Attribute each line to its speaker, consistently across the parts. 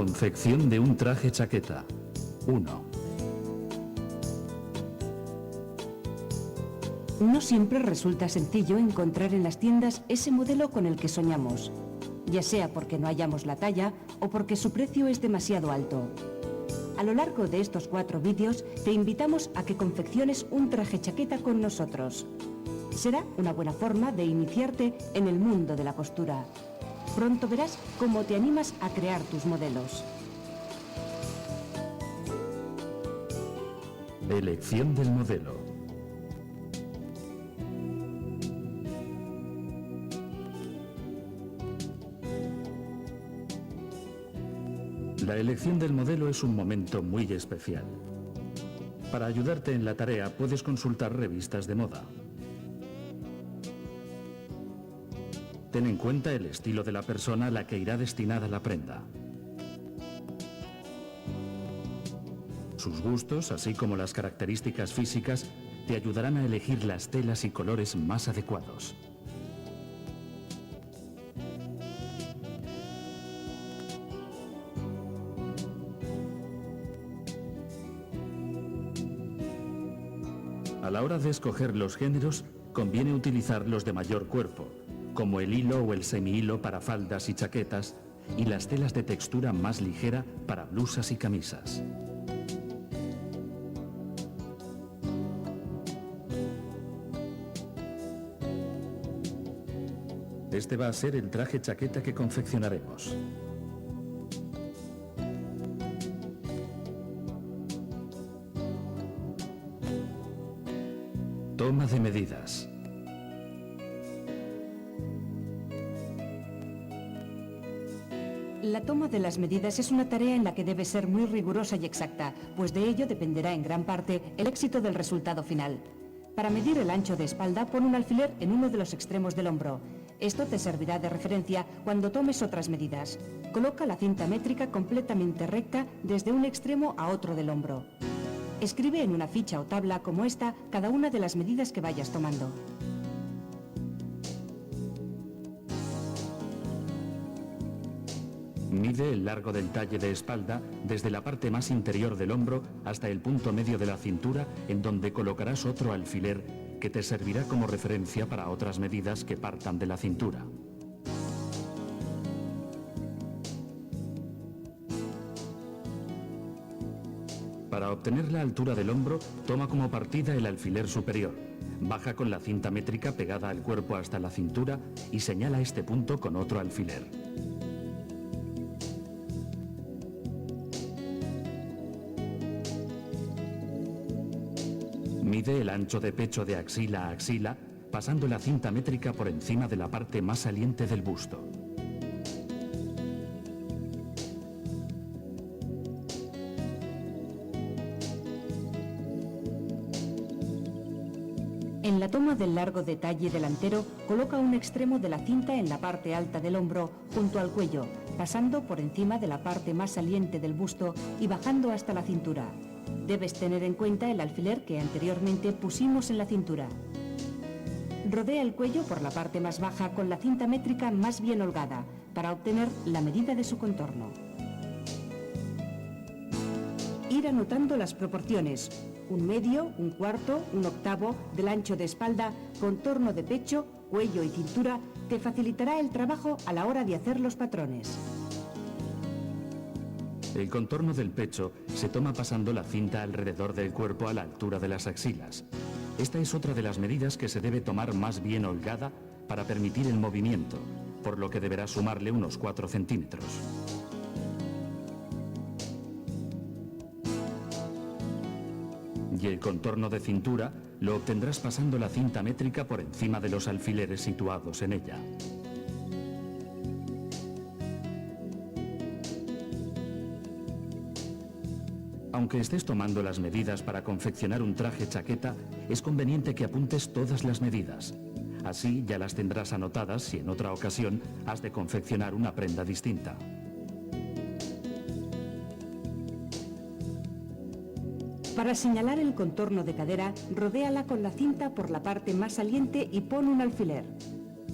Speaker 1: Confección de un traje chaqueta. 1.
Speaker 2: No siempre resulta sencillo encontrar en las tiendas ese modelo con el que soñamos, ya sea porque no hallamos la talla o porque su precio es demasiado alto. A lo largo de estos 4 vídeos te invitamos a que confecciones un traje chaqueta con nosotros. Será una buena forma de iniciarte en el mundo de la costura. Pronto verás cómo te animas a crear tus modelos.
Speaker 1: Elección del modelo. La elección del modelo es un momento muy especial. Para ayudarte en la tarea puedes consultar revistas de moda. Ten en cuenta el estilo de la persona a la que irá destinada la prenda. Sus gustos, así como las características físicas, te ayudarán a elegir las telas y colores más adecuados. A la hora de escoger los géneros, conviene utilizar los de mayor cuerpo, como el hilo o el semihilo para faldas y chaquetas, y las telas de textura más ligera para blusas y camisas. Este va a ser el traje chaqueta que confeccionaremos. Toma de medidas.
Speaker 2: La toma de las medidas es una tarea en la que debe ser muy rigurosa y exacta, pues de ello dependerá en gran parte el éxito del resultado final. Para medir el ancho de espalda, pon un alfiler en uno de los extremos del hombro. Esto te servirá de referencia cuando tomes otras medidas. Coloca la cinta métrica completamente recta desde un extremo a otro del hombro. Escribe en una ficha o tabla como esta cada una de las medidas que vayas tomando.
Speaker 1: Mide el largo del talle de espalda desde la parte más interior del hombro hasta el punto medio de la cintura, en donde colocarás otro alfiler que te servirá como referencia para otras medidas que partan de la cintura. Para obtener la altura del hombro, toma como partida el alfiler superior. Baja con la cinta métrica pegada al cuerpo hasta la cintura y señala este punto con otro alfiler. Mide el ancho de pecho de axila a axila, pasando la cinta métrica por encima de la parte más saliente del busto.
Speaker 2: En la toma del largo de talle delantero, coloca un extremo de la cinta en la parte alta del hombro, junto al cuello, pasando por encima de la parte más saliente del busto y bajando hasta la cintura. Debes tener en cuenta el alfiler que anteriormente pusimos en la cintura. Rodea el cuello por la parte más baja con la cinta métrica más bien holgada, para obtener la medida de su contorno. Ir anotando las proporciones: 1/2, 1/4, 1/8 del ancho de espalda, contorno de pecho, cuello y cintura, te facilitará el trabajo a la hora de hacer los patrones.
Speaker 1: El contorno del pecho se toma pasando la cinta alrededor del cuerpo a la altura de las axilas. Esta es otra de las medidas que se debe tomar más bien holgada para permitir el movimiento, por lo que deberás sumarle unos 4 centímetros. Y el contorno de cintura lo obtendrás pasando la cinta métrica por encima de los alfileres situados en ella. Aunque estés tomando las medidas para confeccionar un traje chaqueta, es conveniente que apuntes todas las medidas. Así ya las tendrás anotadas si en otra ocasión has de confeccionar una prenda distinta.
Speaker 2: Para señalar el contorno de cadera, rodéala con la cinta por la parte más saliente y pon un alfiler.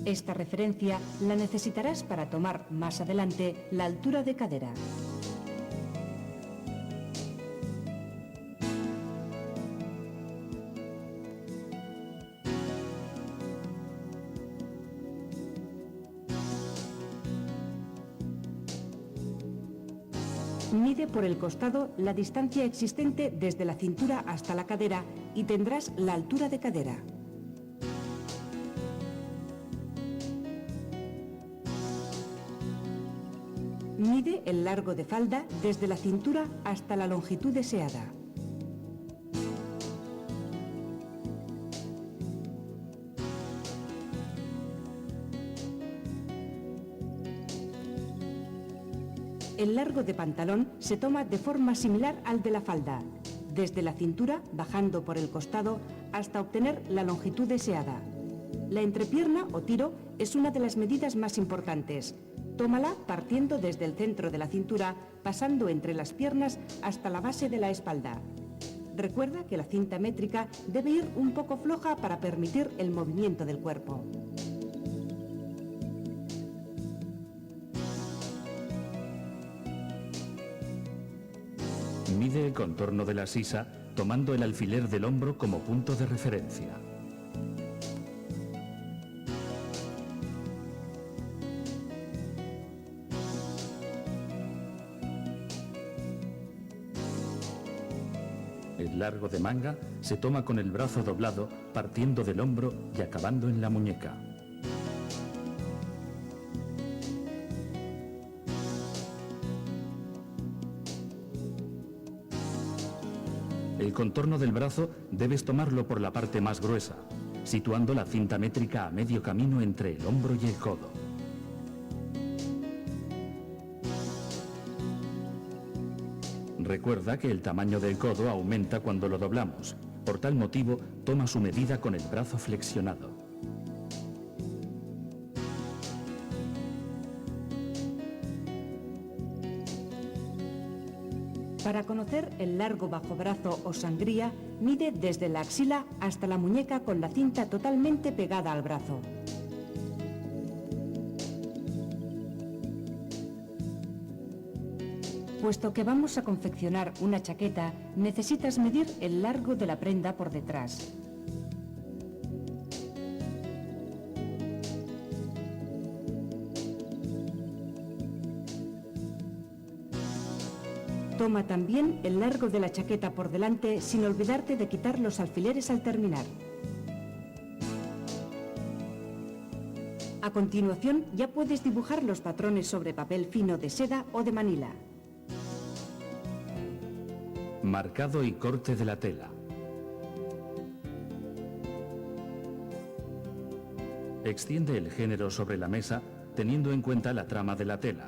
Speaker 2: Esta referencia la necesitarás para tomar más adelante la altura de cadera. Mide por el costado la distancia existente desde la cintura hasta la cadera y tendrás la altura de cadera. Mide el largo de falda desde la cintura hasta la longitud deseada. El largo de pantalón se toma de forma similar al de la falda, desde la cintura, bajando por el costado, hasta obtener la longitud deseada. La entrepierna o tiro es una de las medidas más importantes. Tómala partiendo desde el centro de la cintura, pasando entre las piernas hasta la base de la espalda. Recuerda que la cinta métrica debe ir un poco floja para permitir el movimiento del cuerpo.
Speaker 1: Mide el contorno de la sisa tomando el alfiler del hombro como punto de referencia. El largo de manga se toma con el brazo doblado, partiendo del hombro y acabando en la muñeca. El contorno del brazo debes tomarlo por la parte más gruesa, situando la cinta métrica a medio camino entre el hombro y el codo. Recuerda que el tamaño del codo aumenta cuando lo doblamos. Por tal motivo, toma su medida con el brazo flexionado.
Speaker 2: Para conocer el largo bajo brazo o sangría, mide desde la axila hasta la muñeca con la cinta totalmente pegada al brazo. Puesto que vamos a confeccionar una chaqueta, necesitas medir el largo de la prenda por detrás. Toma también el largo de la chaqueta por delante sin olvidarte de quitar los alfileres al terminar. A continuación ya puedes dibujar los patrones sobre papel fino de seda o de manila.
Speaker 1: Marcado y corte de la tela. Extiende el género sobre la mesa teniendo en cuenta la trama de la tela.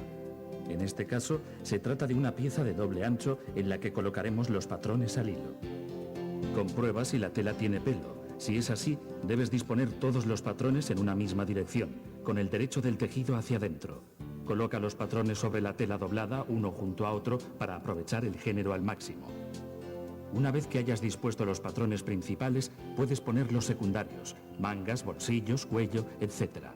Speaker 1: En este caso, se trata de una pieza de doble ancho en la que colocaremos los patrones al hilo. Comprueba si la tela tiene pelo. Si es así, debes disponer todos los patrones en una misma dirección, con el derecho del tejido hacia adentro. Coloca los patrones sobre la tela doblada, uno junto a otro, para aprovechar el género al máximo. Una vez que hayas dispuesto los patrones principales, puedes poner los secundarios, mangas, bolsillos, cuello, etc.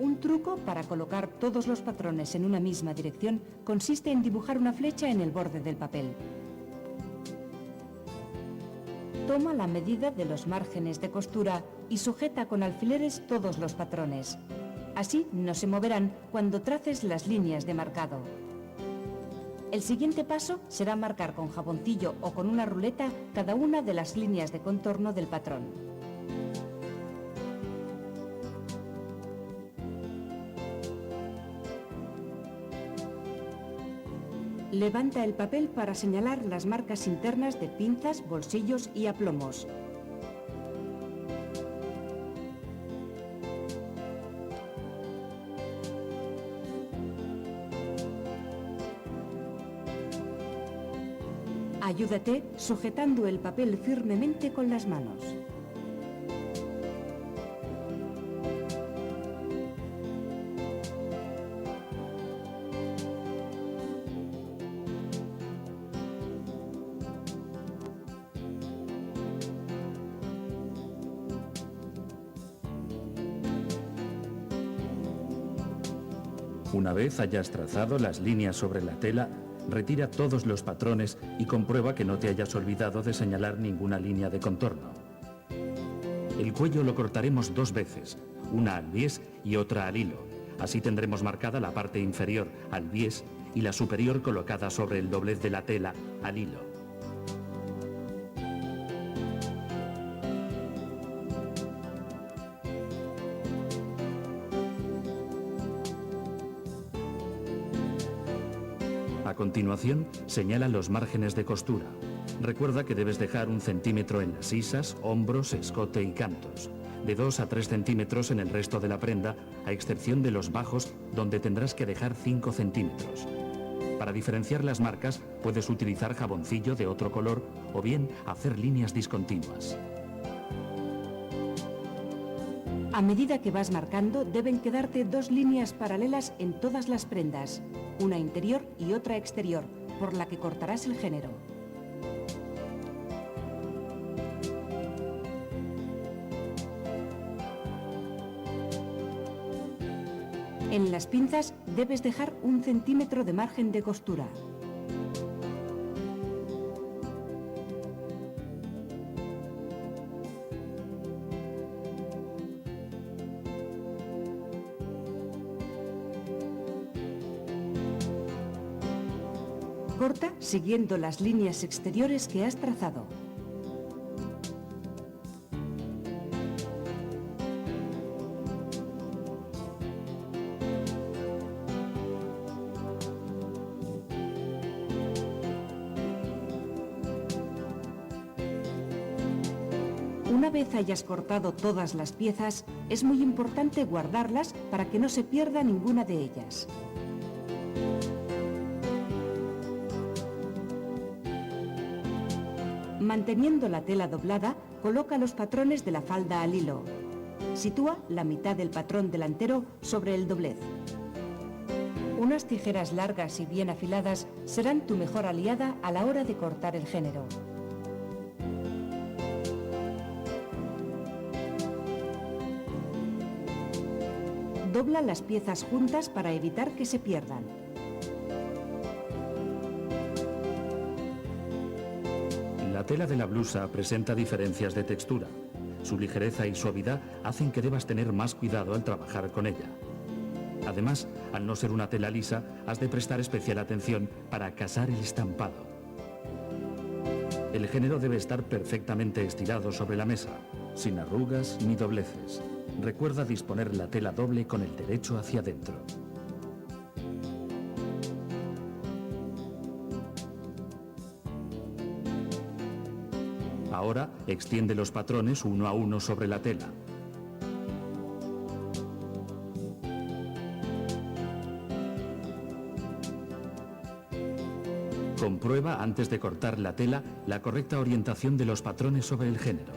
Speaker 2: Un truco para colocar todos los patrones en una misma dirección consiste en dibujar una flecha en el borde del papel. Toma la medida de los márgenes de costura y sujeta con alfileres todos los patrones. Así no se moverán cuando traces las líneas de marcado. El siguiente paso será marcar con jaboncillo o con una ruleta cada una de las líneas de contorno del patrón. Levanta el papel para señalar las marcas internas de pinzas, bolsillos y aplomos. Ayúdate sujetando el papel firmemente con las manos.
Speaker 1: Una vez hayas trazado las líneas sobre la tela, retira todos los patrones y comprueba que no te hayas olvidado de señalar ninguna línea de contorno. El cuello lo cortaremos 2 veces, una al bies y otra al hilo. Así tendremos marcada la parte inferior al bies y la superior colocada sobre el doblez de la tela al hilo. A continuación, señala los márgenes de costura. Recuerda que debes dejar 1 centímetro en las sisas, hombros, escote y cantos. De 2 a 3 centímetros en el resto de la prenda, a excepción de los bajos, donde tendrás que dejar 5 centímetros. Para diferenciar las marcas, puedes utilizar jaboncillo de otro color o bien hacer líneas discontinuas.
Speaker 2: A medida que vas marcando, deben quedarte 2 líneas paralelas en todas las prendas, una interior y otra exterior, por la que cortarás el género. En las pinzas debes dejar 1 centímetro de margen de costura. Corta siguiendo las líneas exteriores que has trazado. Una vez hayas cortado todas las piezas, es muy importante guardarlas para que no se pierda ninguna de ellas. Manteniendo la tela doblada, coloca los patrones de la falda al hilo. Sitúa la mitad del patrón delantero sobre el doblez. Unas tijeras largas y bien afiladas serán tu mejor aliada a la hora de cortar el género. Dobla las piezas juntas para evitar que se pierdan.
Speaker 1: La tela de la blusa presenta diferencias de textura. Su ligereza y suavidad hacen que debas tener más cuidado al trabajar con ella. Además, al no ser una tela lisa, has de prestar especial atención para casar el estampado. El género debe estar perfectamente estirado sobre la mesa, sin arrugas ni dobleces. Recuerda disponer la tela doble con el derecho hacia adentro. Ahora, extiende los patrones uno a uno sobre la tela. Comprueba antes de cortar la tela la correcta orientación de los patrones sobre el género.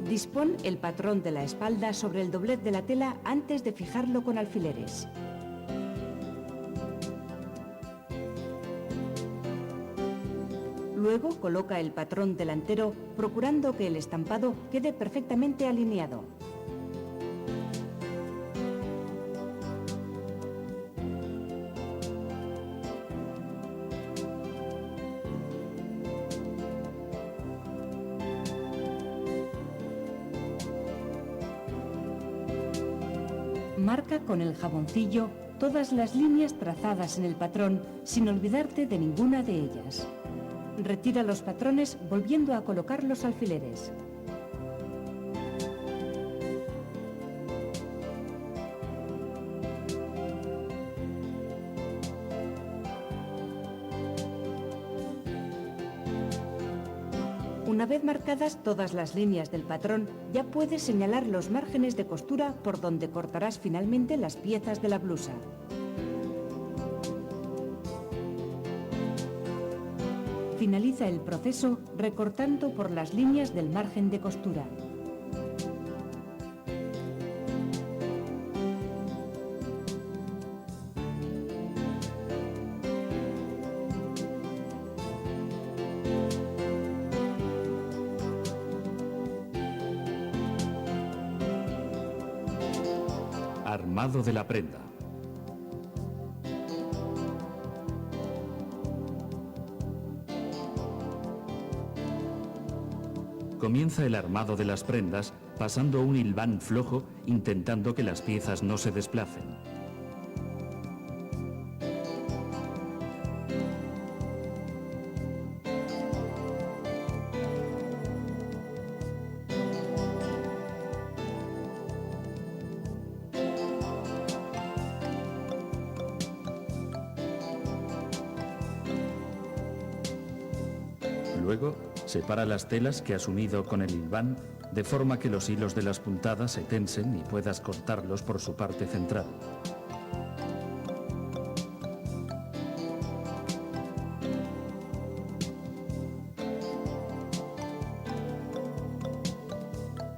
Speaker 2: Dispón el patrón de la espalda sobre el doblez de la tela antes de fijarlo con alfileres. Luego coloca el patrón delantero procurando que el estampado quede perfectamente alineado. Marca con el jaboncillo todas las líneas trazadas en el patrón sin olvidarte de ninguna de ellas. Retira los patrones volviendo a colocar los alfileres. Una vez marcadas todas las líneas del patrón, ya puedes señalar los márgenes de costura por donde cortarás finalmente las piezas de la blusa. Finaliza el proceso recortando por las líneas del margen de costura.
Speaker 1: Armado de la prenda. Comienza el armado de las prendas pasando un hilván flojo intentando que las piezas no se desplacen. Luego, separa las telas que has unido con el hilván de forma que los hilos de las puntadas se tensen y puedas cortarlos por su parte central.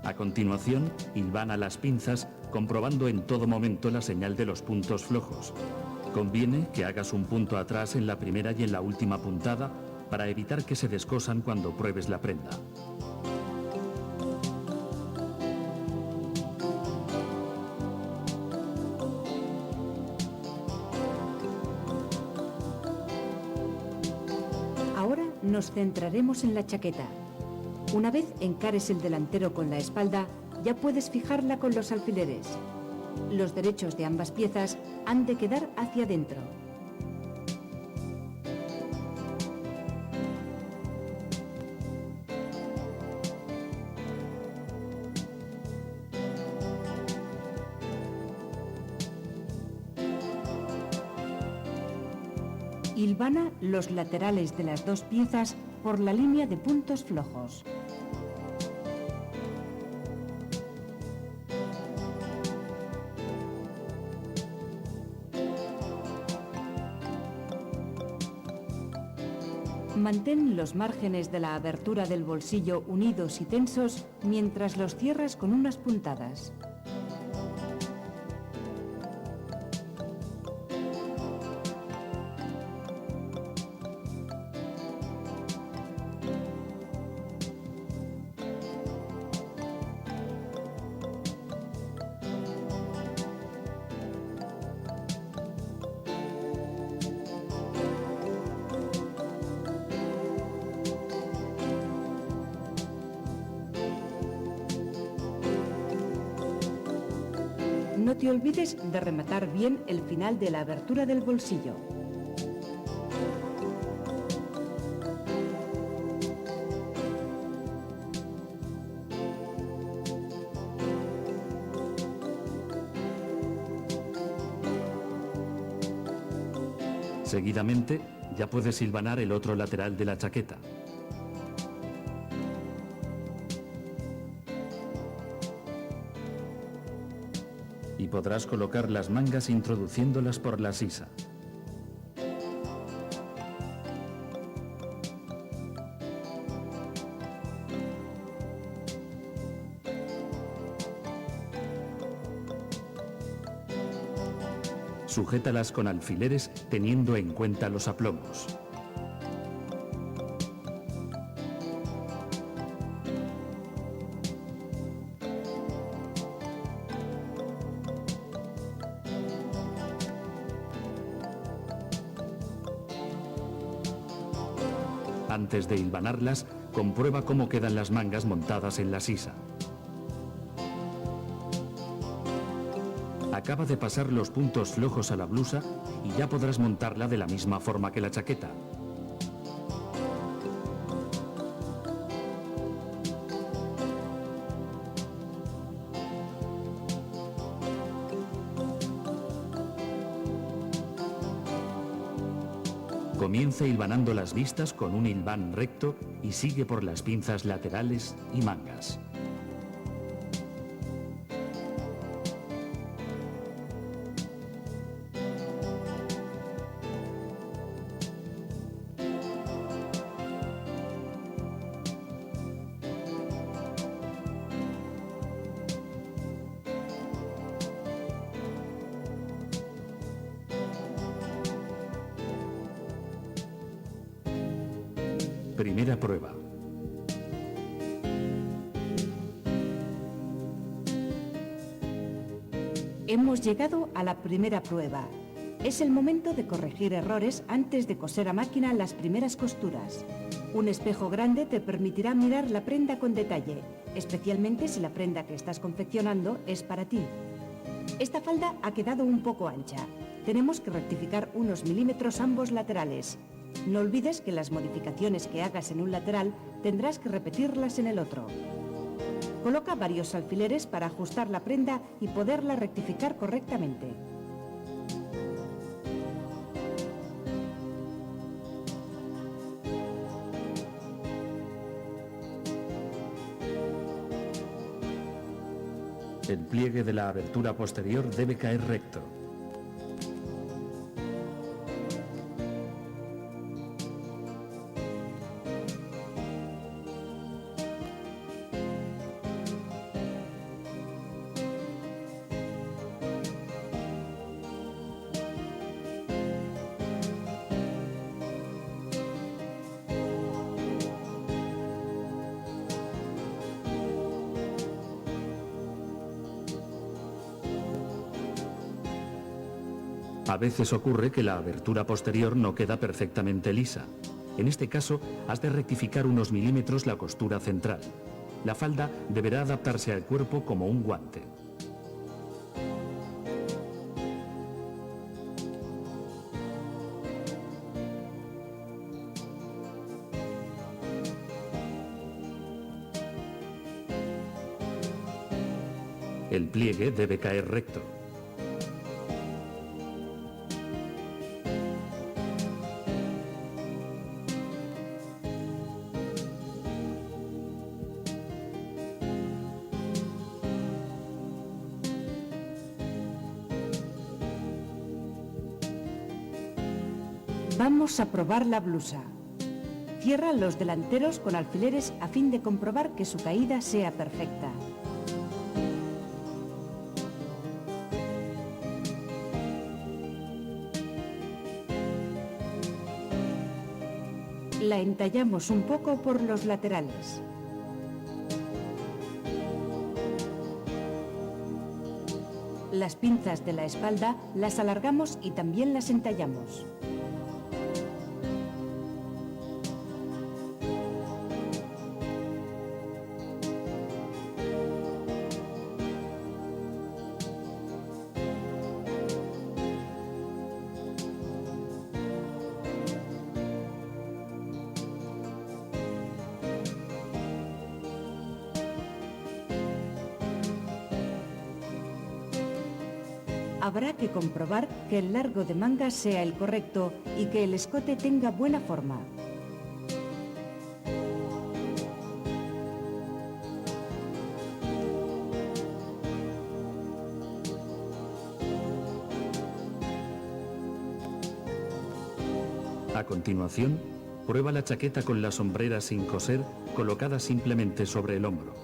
Speaker 1: A continuación, hilvana las pinzas, comprobando en todo momento la señal de los puntos flojos. Conviene que hagas un punto atrás en la primera y en la última puntada para evitar que se descosan cuando pruebes la prenda.
Speaker 2: Ahora nos centraremos en la chaqueta. Una vez encares el delantero con la espalda, ya puedes fijarla con los alfileres. Los derechos de ambas piezas han de quedar hacia adentro. Hilvana los laterales de las dos piezas por la línea de puntos flojos. Mantén los márgenes de la abertura del bolsillo unidos y tensos mientras los cierras con unas puntadas. No te olvides de rematar bien el final de la abertura del bolsillo.
Speaker 1: Seguidamente, ya puedes hilvanar el otro lateral de la chaqueta. Y podrás colocar las mangas introduciéndolas por la sisa. Sujétalas con alfileres teniendo en cuenta los aplomos. Antes de hilvanarlas, comprueba cómo quedan las mangas montadas en la sisa. Acaba de pasar los puntos flojos a la blusa y ya podrás montarla de la misma forma que la chaqueta. Comienza hilvanando las vistas con un hilván recto y sigue por las pinzas laterales y mangas. Primera prueba.
Speaker 2: Hemos llegado a la primera prueba. Es el momento de corregir errores antes de coser a máquina las primeras costuras. Un espejo grande te permitirá mirar la prenda con detalle, especialmente si la prenda que estás confeccionando es para ti. Esta falda ha quedado un poco ancha. Tenemos que rectificar unos milímetros ambos laterales. No olvides que las modificaciones que hagas en un lateral tendrás que repetirlas en el otro. Coloca varios alfileres para ajustar la prenda y poderla rectificar correctamente.
Speaker 1: El pliegue de la abertura posterior debe caer recto. A veces ocurre que la abertura posterior no queda perfectamente lisa. En este caso, has de rectificar unos milímetros la costura central. La falda deberá adaptarse al cuerpo como un guante. El pliegue debe caer recto.
Speaker 2: Vamos a probar la blusa. Cierra los delanteros con alfileres a fin de comprobar que su caída sea perfecta. La entallamos un poco por los laterales. Las pinzas de la espalda las alargamos y también las entallamos. Habrá que comprobar que el largo de manga sea el correcto y que el escote tenga buena forma.
Speaker 1: A continuación, prueba la chaqueta con la sombrera sin coser, colocada simplemente sobre el hombro.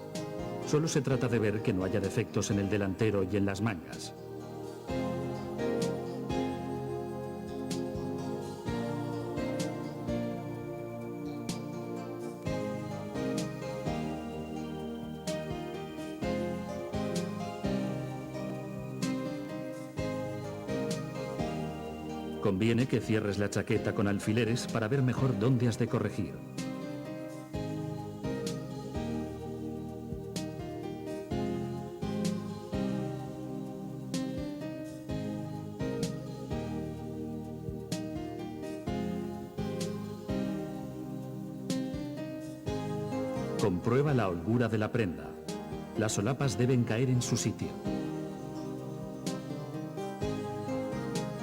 Speaker 1: Solo se trata de ver que no haya defectos en el delantero y en las mangas. Conviene que cierres la chaqueta con alfileres para ver mejor dónde has de corregir. Comprueba la holgura de la prenda. Las solapas deben caer en su sitio.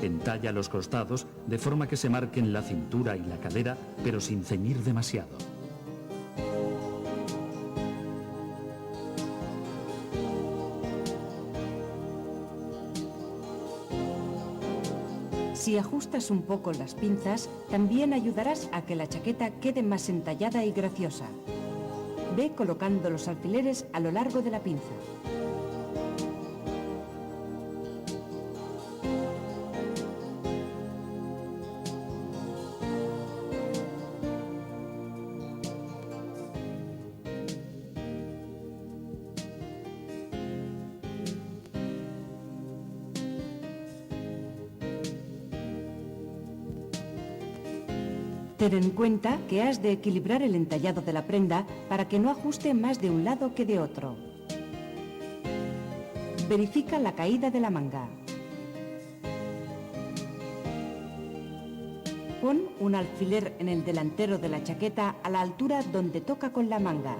Speaker 1: Entalla los costados de forma que se marquen la cintura y la cadera, pero sin ceñir demasiado.
Speaker 2: Si ajustas un poco las pinzas, también ayudarás a que la chaqueta quede más entallada y graciosa. Ve colocando los alfileres a lo largo de la pinza. Ten en cuenta que has de equilibrar el entallado de la prenda para que no ajuste más de un lado que de otro. Verifica la caída de la manga. Pon un alfiler en el delantero de la chaqueta a la altura donde toca con la manga.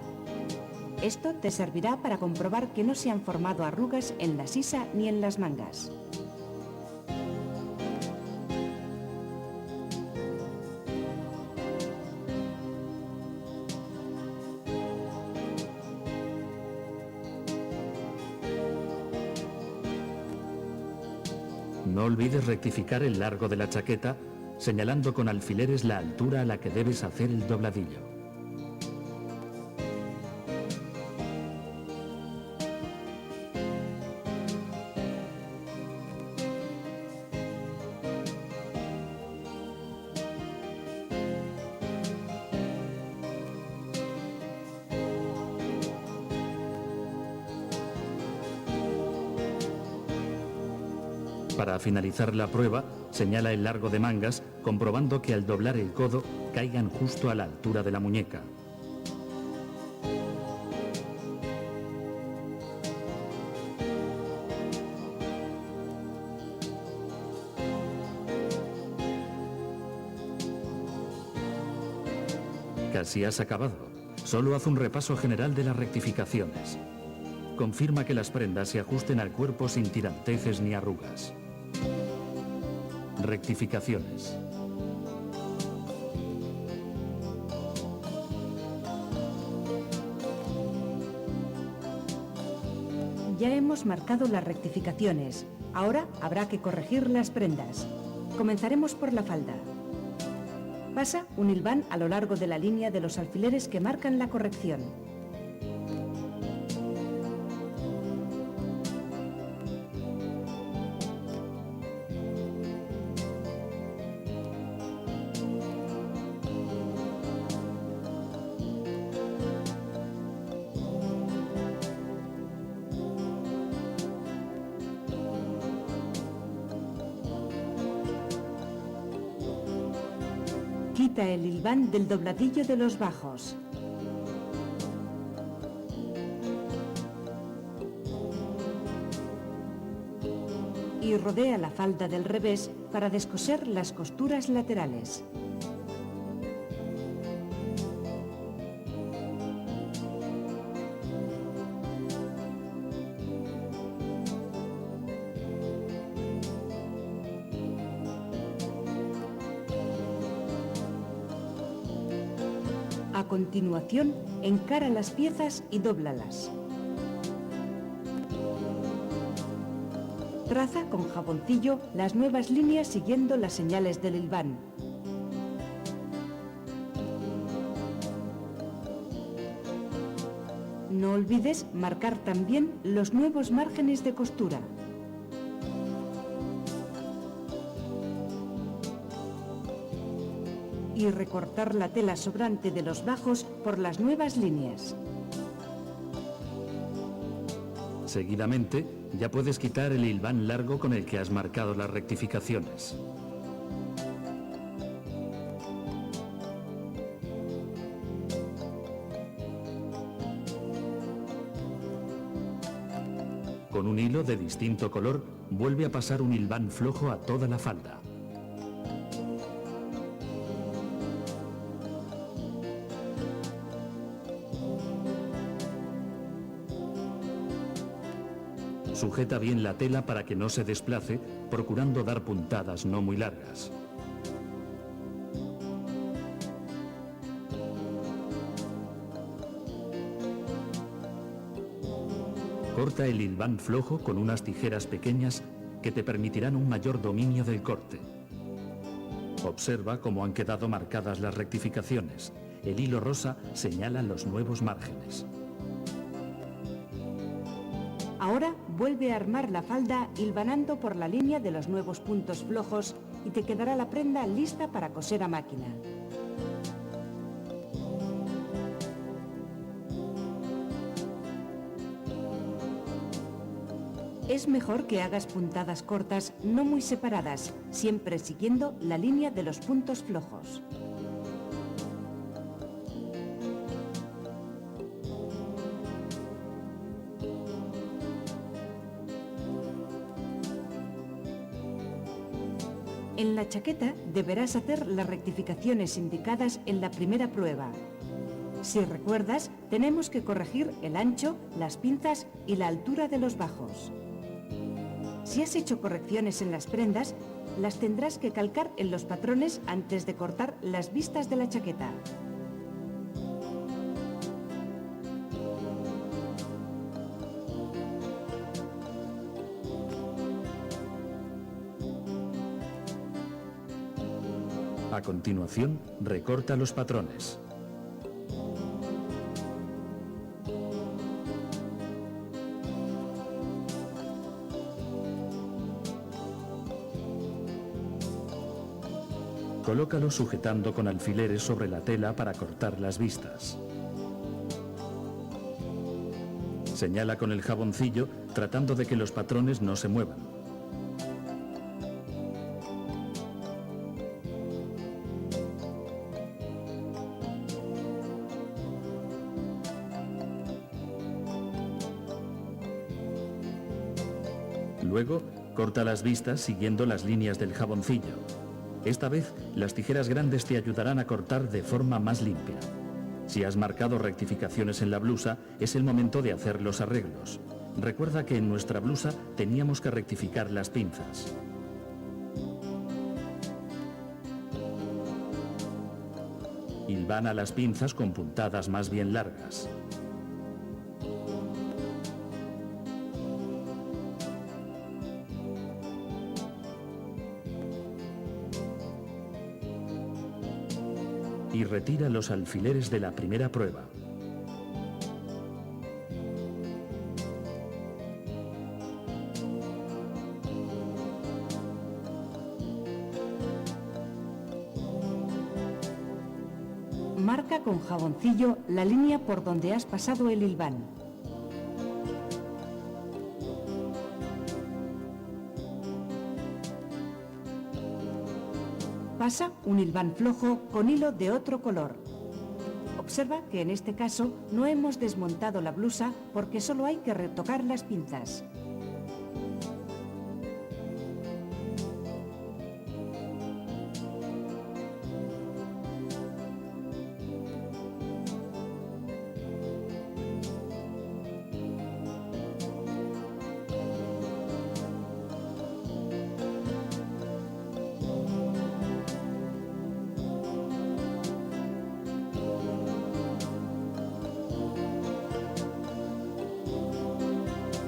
Speaker 2: Esto te servirá para comprobar que no se han formado arrugas en la sisa ni en las mangas.
Speaker 1: No olvides rectificar el largo de la chaqueta, señalando con alfileres la altura a la que debes hacer el dobladillo. Para finalizar la prueba, señala el largo de mangas, comprobando que al doblar el codo caigan justo a la altura de la muñeca. Casi has acabado. Solo haz un repaso general de las rectificaciones. Confirma que las prendas se ajusten al cuerpo sin tiranteces ni arrugas. Rectificaciones.
Speaker 2: Ya hemos marcado las rectificaciones. Ahora habrá que corregir las prendas. Comenzaremos por la falda. Pasa un hilván a lo largo de la línea de los alfileres que marcan la corrección. Quita el hilván del dobladillo de los bajos. Y rodea la falda del revés para descoser las costuras laterales. A continuación, encara las piezas y dóblalas. Traza con jaboncillo las nuevas líneas siguiendo las señales del hilván. No olvides marcar también los nuevos márgenes de costura. Y recortar la tela sobrante de los bajos por las nuevas líneas.
Speaker 1: Seguidamente, ya puedes quitar el hilván largo con el que has marcado las rectificaciones. Con un hilo de distinto color, vuelve a pasar un hilván flojo a toda la falda. Sujeta bien la tela para que no se desplace, procurando dar puntadas no muy largas. Corta el hilván flojo con unas tijeras pequeñas que te permitirán un mayor dominio del corte. Observa cómo han quedado marcadas las rectificaciones. El hilo rosa señala los nuevos márgenes.
Speaker 2: Ahora vuelve a armar la falda hilvanando por la línea de los nuevos puntos flojos y te quedará la prenda lista para coser a máquina. Es mejor que hagas puntadas cortas, no muy separadas, siempre siguiendo la línea de los puntos flojos. En la chaqueta deberás hacer las rectificaciones indicadas en la primera prueba. Si recuerdas, tenemos que corregir el ancho, las pinzas y la altura de los bajos. Si has hecho correcciones en las prendas, las tendrás que calcar en los patrones antes de cortar las vistas de la chaqueta.
Speaker 1: A continuación, recorta los patrones. Colócalo sujetando con alfileres sobre la tela para cortar las vistas. Señala con el jaboncillo, tratando de que los patrones no se muevan. Luego, corta las vistas siguiendo las líneas del jaboncillo. Esta vez, las tijeras grandes te ayudarán a cortar de forma más limpia. Si has marcado rectificaciones en la blusa, es el momento de hacer los arreglos. Recuerda que en nuestra blusa teníamos que rectificar las pinzas. Hilvana las pinzas con puntadas más bien largas. Y retira los alfileres de la primera prueba.
Speaker 2: Marca con jaboncillo la línea por donde has pasado el hilván. Pasa un hilván flojo con hilo de otro color. Observa que en este caso no hemos desmontado la blusa porque solo hay que retocar las pinzas.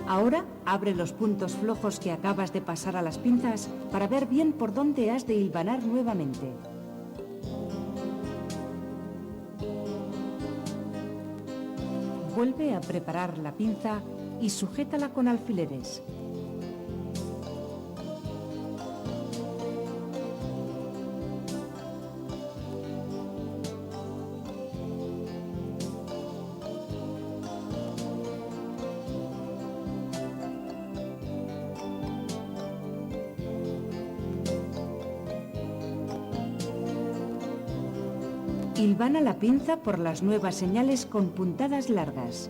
Speaker 2: Ahora abre los puntos flojos que acabas de pasar a las pinzas para ver bien por dónde has de hilvanar nuevamente. Vuelve a preparar la pinza y sujétala con alfileres. Hilvana la pinza por las nuevas señales con puntadas largas.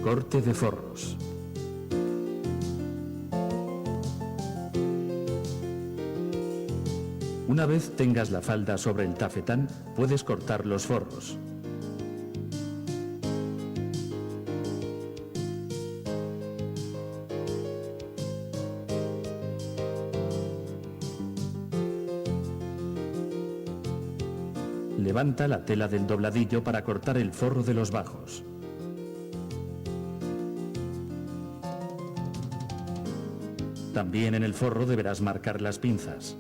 Speaker 1: Corte de forros. Una vez tengas la falda sobre el tafetán, puedes cortar los forros. Levanta la tela del dobladillo para cortar el forro de los bajos. También en el forro deberás marcar las pinzas.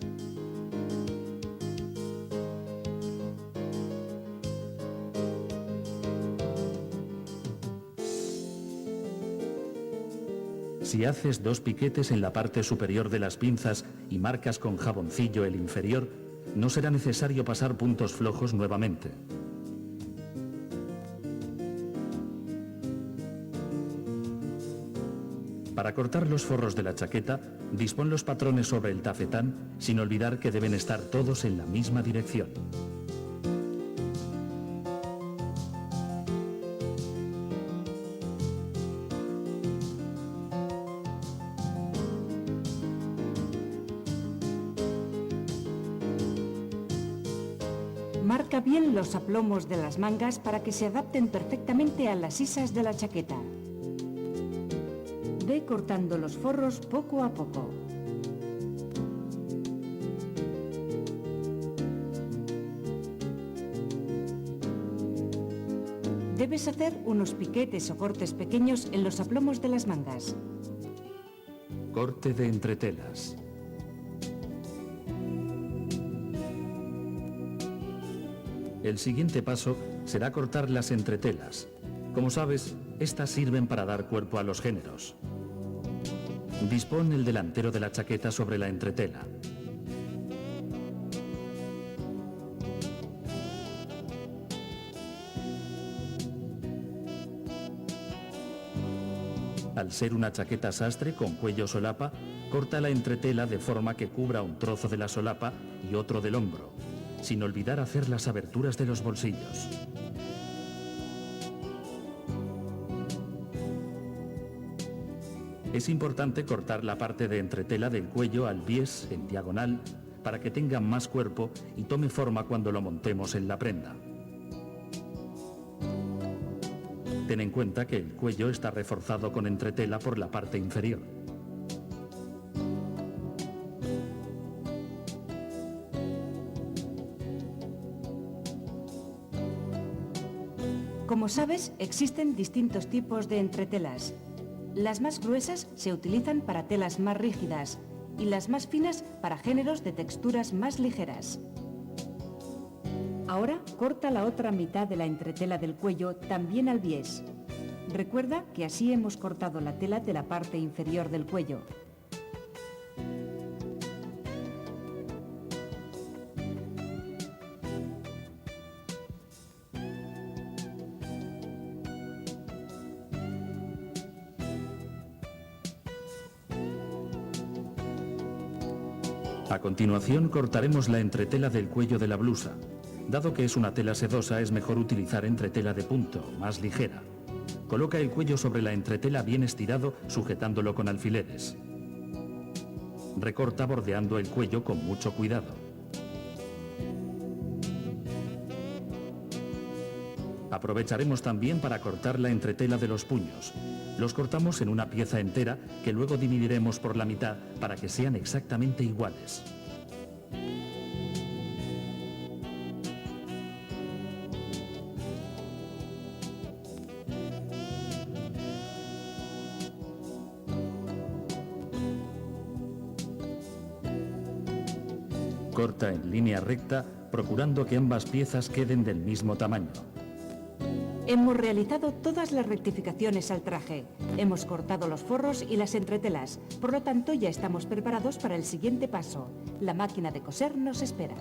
Speaker 1: Si haces 2 piquetes en la parte superior de las pinzas y marcas con jaboncillo el inferior, no será necesario pasar puntos flojos nuevamente. Para cortar los forros de la chaqueta, dispón los patrones sobre el tafetán, sin olvidar que deben estar todos en la misma dirección.
Speaker 2: Marca bien los aplomos de las mangas para que se adapten perfectamente a las sisas de la chaqueta. Ve cortando los forros poco a poco. Debes hacer unos piquetes o cortes pequeños en los aplomos de las mangas.
Speaker 1: Corte de entretelas. El siguiente paso será cortar las entretelas. Como sabes, estas sirven para dar cuerpo a los géneros. Dispón el delantero de la chaqueta sobre la entretela. Al ser una chaqueta sastre con cuello solapa, corta la entretela de forma que cubra un trozo de la solapa y otro del hombro, sin olvidar hacer las aberturas de los bolsillos. Es importante cortar la parte de entretela del cuello al bies en diagonal para que tenga más cuerpo y tome forma cuando lo montemos en la prenda. Ten en cuenta que el cuello está reforzado con entretela por la parte inferior.
Speaker 2: Como sabes, existen distintos tipos de entretelas. Las más gruesas se utilizan para telas más rígidas y las más finas para géneros de texturas más ligeras. Ahora corta la otra mitad de la entretela del cuello también al bies. Recuerda que así hemos cortado la tela de la parte inferior del cuello.
Speaker 1: A continuación cortaremos la entretela del cuello de la blusa. Dado que es una tela sedosa, es mejor utilizar entretela de punto, más ligera. Coloca el cuello sobre la entretela bien estirado, sujetándolo con alfileres. Recorta bordeando el cuello con mucho cuidado. Aprovecharemos también para cortar la entretela de los puños. Los cortamos en una pieza entera que luego dividiremos por la mitad para que sean exactamente iguales. Corta en línea recta, procurando que ambas piezas queden del mismo tamaño.
Speaker 2: Hemos realizado todas las rectificaciones al traje. Hemos cortado los forros y las entretelas. Por lo tanto, ya estamos preparados para el siguiente paso. La máquina de coser nos espera.